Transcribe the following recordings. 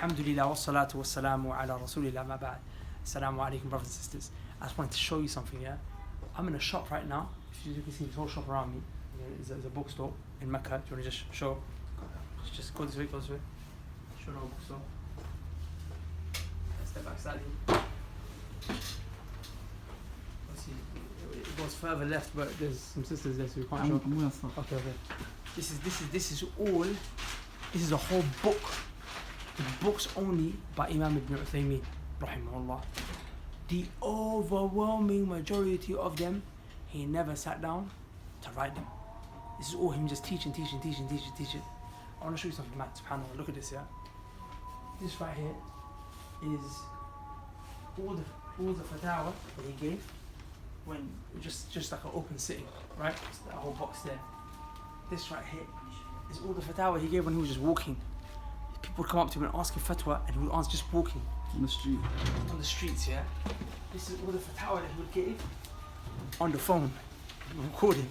Alhamdulillah wa salatu wa salamu ala rasulillah ma ba'd. Assalamu alaikum, brothers and sisters. I just wanted to show you something, yeah? I'm in a shop right now. If you can see this whole shop around me, there's a bookstore in Mecca. Do you want to just show? Just go this way, Show the bookstore. Step back slightly. Let's see. It goes further left, but there's some sisters there, so we can't show. Okay. This is a whole book. The books only by Imam ibn Uthaymeen, rahimahullah. The overwhelming majority of them, he never sat down to write them. This is all him just teaching. I want to show you something, Matt, subhanAllah. Look at this, yeah? This right here is all the fatwa that he gave when just like an open sitting, right? It's that whole box there. This right here is all the fatwa he gave when he was just walking. People would come up to him and ask him fatwa, and he would answer just walking. On the street. On the streets, yeah? This is all the fatwa that he would give on the phone, recording.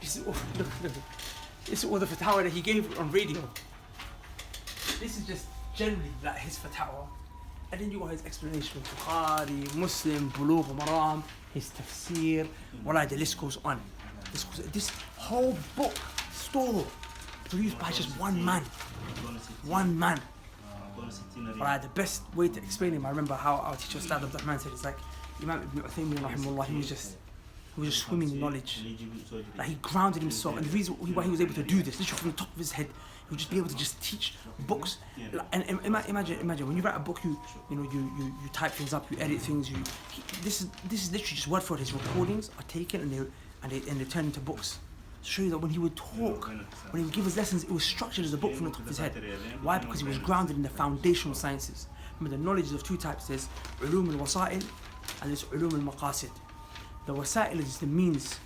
This is all, look. This is all the fatwa that he gave on radio. This is just generally like his fatwa. And then you got his explanation of Bukhari, Muslim, Bulugh Maram, his tafsir. Wallah, the list goes on. This whole book store produced by just one man. Alright, the best way to explain him, I remember how our teacher Ustad Abdul said, it's like Imam ibn Uthaymeen rahimahullah, he was just swimming in knowledge. Like he grounded himself, and the reason why he was able to do this, literally from the top of his head, he would just be able to just teach books. And imagine when you write a book, you type things up, you edit things. This is literally just word for word. His recordings are taken and they turn into books. To show you that when he would talk, when he would give his lessons, it was structured as a book from the top of his head. Why? Because he was grounded in the foundational sciences. Remember, the knowledge is of two types. There's ulum al-wasa'il and there's ulum al-maqasid. The wasa'il is the means.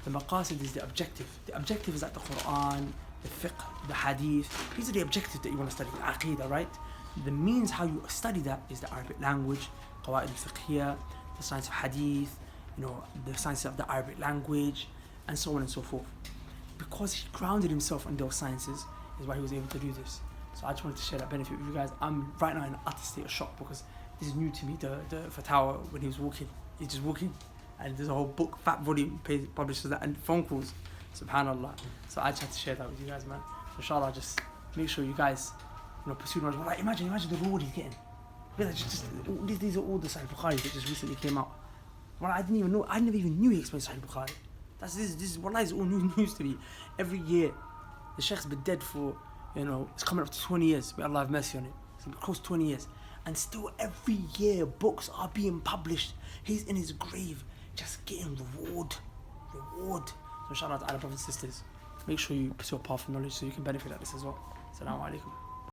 The maqasid is the objective. The objective is like the Quran, the fiqh, the hadith. These are the objectives that you want to study, the aqidah, right? The means how you study that is the Arabic language, qawaid al-fiqhiyya, the science of hadith, the science of the Arabic language, and so on and so forth. Because he grounded himself in those sciences is why he was able to do this. So I just wanted to share that benefit with you guys. I'm right now in an utter state of shock because this is new to me, the fatwa when he was walking. He's just walking, and there's a whole book, fat volume, publishes that, and phone calls, subhanallah. So I just had to share that with you guys, man. So inshallah, just make sure you guys, pursue knowledge. Like, imagine the reward he's getting. These are all the Sahih Bukhari that just recently came out. Well, I never even knew he explained Sahih Bukhari. This is all new news to me. Every year, the Sheikh's been dead for, it's coming up to 20 years. May Allah have mercy on it. It's been close to 20 years. And still every year, books are being published. He's in his grave, just getting reward. So inshallah, brothers and sisters, make sure you pursue a path of knowledge so you can benefit at this as well. Assalamu alaikum.